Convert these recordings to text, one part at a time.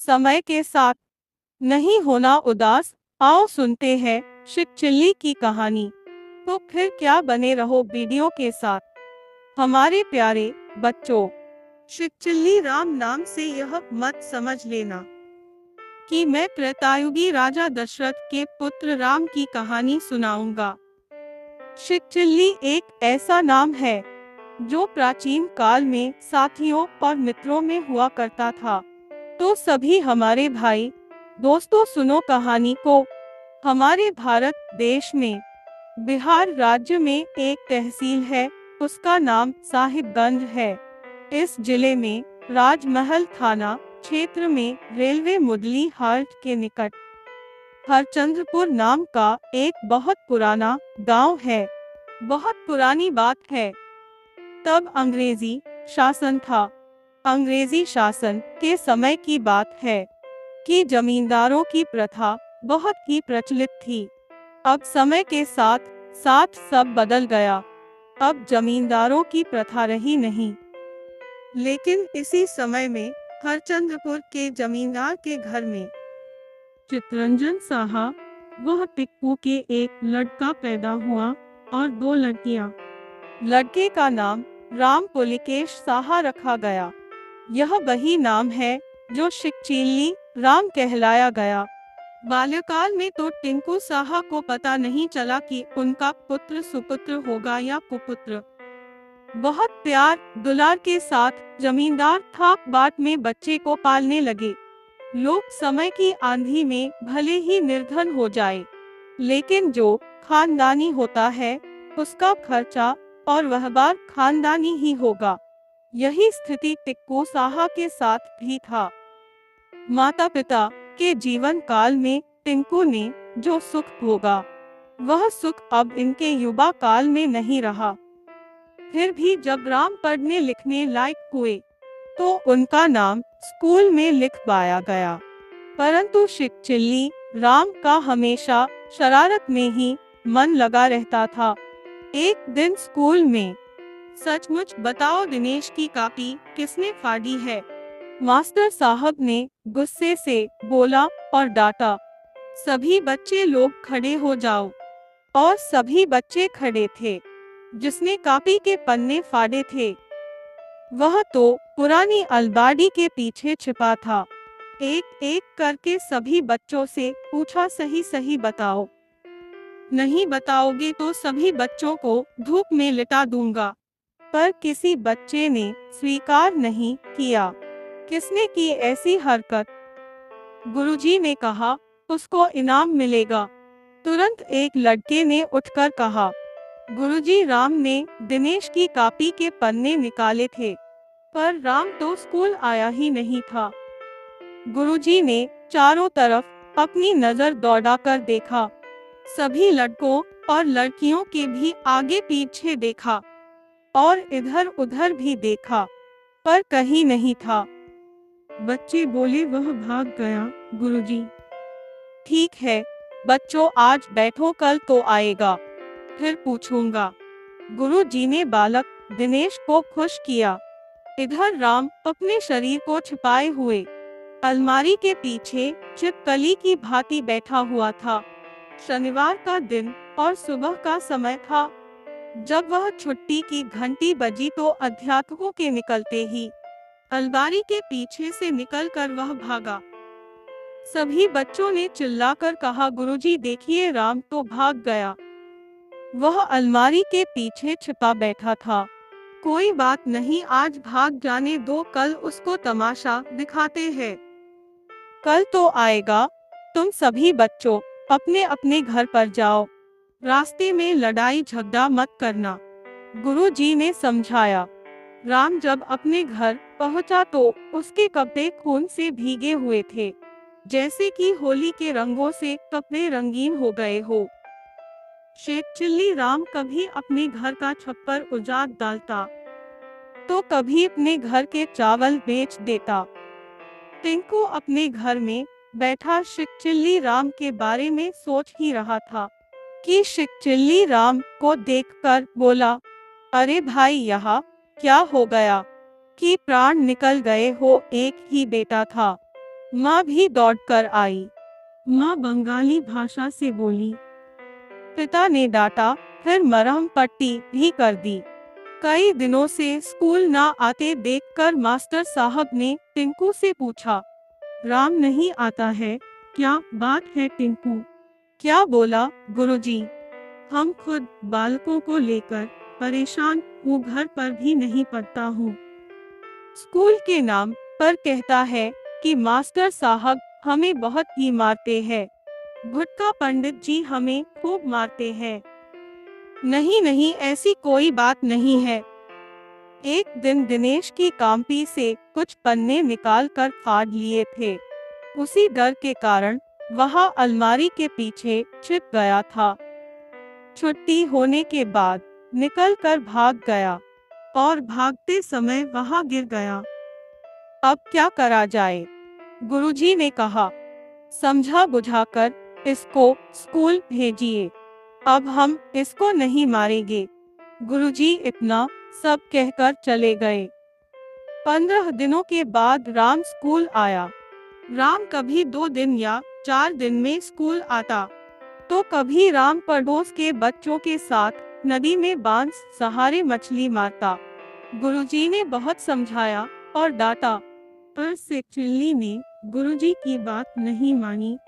समय के साथ नहीं होना उदास। आओ सुनते हैं शिवचिल्ली की कहानी। तो फिर क्या, बने रहो वीडियो के साथ। हमारे प्यारे बच्चों, शिवचिल्ली राम नाम से यह मत समझ लेना कि मैं त्रेतायुगी राजा दशरथ के पुत्र राम की कहानी सुनाऊंगा। शिवचिल्ली एक ऐसा नाम है जो प्राचीन काल में साथियों और मित्रों में हुआ करता था। तो सभी हमारे भाई दोस्तों, सुनो कहानी को। हमारे भारत देश में बिहार राज्य में एक तहसील है, उसका नाम साहिबगंज है। इस जिले में राजमहल थाना क्षेत्र में रेलवे मुदली हाट के निकट हरचंद्रपुर नाम का एक बहुत पुराना गांव है। बहुत पुरानी बात है, तब अंग्रेजी शासन था। अंग्रेजी शासन के समय की बात है कि जमींदारों की प्रथा बहुत ही प्रचलित थी। अब समय के साथ साथ सब बदल गया। अब जमींदारों की प्रथा रही नहीं। लेकिन इसी समय में हरचंद्रपुर के जमींदार के घर में चितरंजन साहा वह टिक्कू के एक लड़का पैदा हुआ और दो लड़कियां। लड़के का नाम राम पुलिकेश साहा रखा गया। यह वही नाम है जो शिवचिल्ली राम कहलाया गया। बाल्यकाल में तो टिंकू साहा को पता नहीं चला कि उनका पुत्र सुपुत्र होगा या कुपुत्र। बहुत प्यार दुलार के साथ जमींदार थाक बाट में बच्चे को पालने लगे। लोग समय की आंधी में भले ही निर्धन हो जाए, लेकिन जो खानदानी होता है उसका खर्चा और वहबार खानदानी ही होगा। यही स्थिति टिक्कू साहा के साथ भी था। माता पिता के जीवन काल में टिंकू ने जो सुख भोगा, वह सुख अब इनके युवा काल में नहीं रहा। फिर भी जब राम पढ़ने लिखने लायक हुए तो उनका नाम स्कूल में लिखवाया गया। परंतु शिवचिल्ली राम का हमेशा शरारत में ही मन लगा रहता था। एक दिन स्कूल में, सचमुच बताओ दिनेश की कॉपी किसने फाड़ी है? मास्टर साहब ने गुस्से से बोला और डांटा। सभी बच्चे लोग खड़े हो जाओ। और सभी बच्चे खड़े थे। जिसने कॉपी के पन्ने फाड़े थे वह तो पुरानी अलमारी के पीछे छिपा था। एक एक करके सभी बच्चों से पूछा, सही सही बताओ, नहीं बताओगे तो सभी बच्चों को धूप में लिटा दूंगा। पर किसी बच्चे ने स्वीकार नहीं किया। किसने की ऐसी हरकत? गुरुजी ने कहा, उसको इनाम मिलेगा। तुरंत एक लड़के ने उठकर कहा, गुरुजी, राम ने दिनेश की कॉपी के पन्ने निकाले थे, पर राम तो स्कूल आया ही नहीं था। गुरुजी ने चारों तरफ अपनी नजर दौड़ाकर देखा। सभी लड़कों और लड़कियों के भी आगे पीछे देखा और इधर उधर भी देखा, पर कहीं नहीं था। बच्चे बोले, वह भाग गया गुरुजी। ठीक है बच्चों, आज बैठो, कल तो आएगा, फिर पूछूंगा। गुरुजी ने बालक दिनेश को खुश किया। इधर राम अपने शरीर को छिपाए हुए अलमारी के पीछे छिपकली की भांति बैठा हुआ था। शनिवार का दिन और सुबह का समय था। जब वह छुट्टी की घंटी बजी तो अध्यापकों के निकलते ही अलमारी के पीछे से निकलकर वह भागा। सभी बच्चों ने चिल्लाकर कहा, गुरुजी देखिए, राम तो भाग गया। वह अलमारी के पीछे छिपा बैठा था। कोई बात नहीं, आज भाग जाने दो, कल उसको तमाशा दिखाते हैं। कल तो आएगा। तुम सभी बच्चों अपने अपने घर पर जाओ। रास्ते में लड़ाई झगड़ा मत करना, गुरुजी ने समझाया। राम जब अपने घर पहुंचा तो उसके कपड़े खून से भीगे हुए थे, जैसे कि होली के रंगों से कपड़े रंगीन हो गए हो। शिवचिल्ली राम कभी अपने घर का छप्पर उजाड़ डालता तो कभी अपने घर के चावल बेच देता। टिंकू अपने घर में बैठा शिवचिल्ली राम के बारे में सोच ही रहा था कि शिवचिल्ली राम को देखकर बोला, अरे भाई, यहाँ क्या हो गया कि प्राण निकल गए हो? एक ही बेटा था, माँ भी दौड़कर आई। माँ बंगाली भाषा से बोली। पिता ने डांटा, फिर मरहम पट्टी भी कर दी। कई दिनों से स्कूल ना आते देखकर मास्टर साहब ने टिंकू से पूछा, राम नहीं आता है, क्या बात है टिंकू? क्या बोला गुरुजी? हम खुद बालकों को लेकर परेशान हूँ, घर पर भी नहीं पढ़ता हूँ। स्कूल के नाम पर कहता है कि मास्टर साहब हमें बहुत ही मारते हैं। भुटका पंडित जी हमें खूब मारते हैं। नहीं नहीं, ऐसी कोई बात नहीं है। एक दिन दिनेश की कॉपी से कुछ पन्ने निकाल कर फाड़ लिए थे। उसी डर के कारण वह अलमारी के पीछे छिप गया था। छुट्टी होने के बाद निकल कर भाग गया और भागते समय वहां गिर गया। अब क्या करा जाए? गुरुजी ने कहा, समझा बुझाकर इसको स्कूल भेजिए। अब हम इसको नहीं मारेंगे। गुरुजी इतना सब कहकर चले गए। 15 दिनों के बाद राम स्कूल आया। राम कभी 2 दिन या 4 दिन में स्कूल आता, तो कभी राम पड़ोस के बच्चों के साथ नदी में बांस सहारे मछली मारता। गुरुजी ने बहुत समझाया और डांटा, पर शेख-चिल्ली ने गुरुजी की बात नहीं मानी।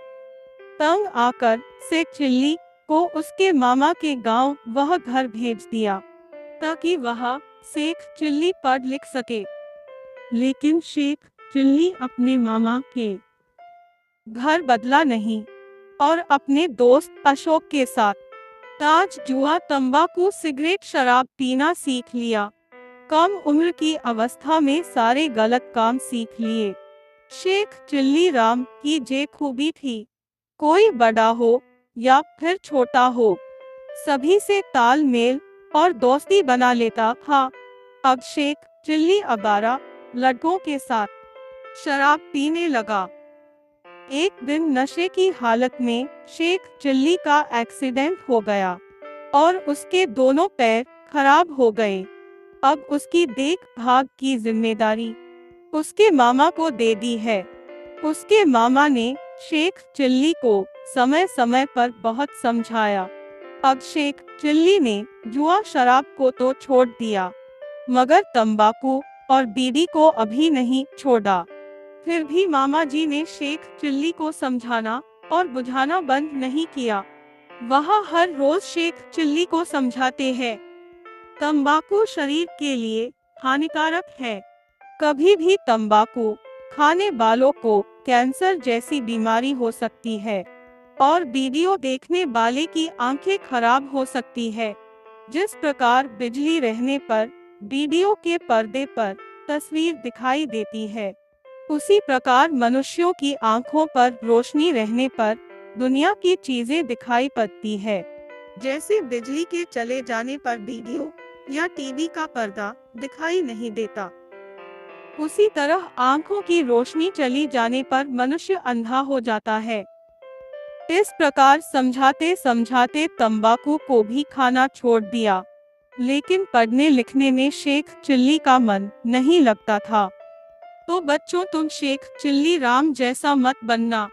तंग आकर शेख-चिल्ली को उसके मामा के गांव वह घर भेज दिया, ताकि वह शेख-चिल्ली पढ़ लिख सके। लेकिन शेख-चिल्ली अपने मामा के घर बदला नहीं और अपने दोस्त अशोक के साथ ताज, जुआ, तंबाकू, सिगरेट, शराब पीना सीख लिया। कम उम्र की अवस्था में सारे गलत काम सीख लिए। शेख चिल्ली राम की जे खूबी थी, कोई बड़ा हो या फिर छोटा हो, सभी से तालमेल और दोस्ती बना लेता था। अब शेख चिल्ली आवारा लड़कों के साथ शराब पीने लगा। एक दिन नशे की हालत में शेख चिल्ली का एक्सीडेंट हो गया और उसके दोनों पैर खराब हो गए। अब उसकी देखभाल की जिम्मेदारी उसके मामा को दे दी है। उसके मामा ने शेख चिल्ली को समय समय पर बहुत समझाया। अब शेख चिल्ली ने जुआ शराब को तो छोड़ दिया, मगर तंबाकू और बीड़ी को अभी नहीं छोड़ा। फिर भी मामा जी ने शेख चिल्ली को समझाना और बुझाना बंद नहीं किया। वह हर रोज शेख चिल्ली को समझाते हैं, तंबाकू शरीर के लिए हानिकारक है। कभी भी तंबाकू खाने वालों को कैंसर जैसी बीमारी हो सकती है और वीडियो देखने वाले की आंखें खराब हो सकती है। जिस प्रकार बिजली रहने पर वीडियो के पर्दे पर तस्वीर दिखाई देती है, उसी प्रकार मनुष्यों की आंखों पर रोशनी रहने पर दुनिया की चीजें दिखाई पड़ती है। जैसे बिजली के चले जाने पर वीडियो या टीवी का पर्दा दिखाई नहीं देता, उसी तरह आंखों की रोशनी चली जाने पर मनुष्य अंधा हो जाता है। इस प्रकार समझाते समझाते तंबाकू को भी खाना छोड़ दिया, लेकिन पढ़ने लिखने में शेख चिल्ली का मन नहीं लगता था। तो बच्चों, तुम शेख चिल्ली राम जैसा मत बनना।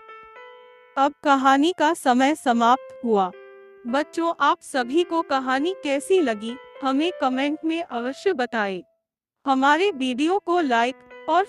अब कहानी का समय समाप्त हुआ। बच्चों, आप सभी को कहानी कैसी लगी हमें कमेंट में अवश्य बताएं। हमारे वीडियो को लाइक और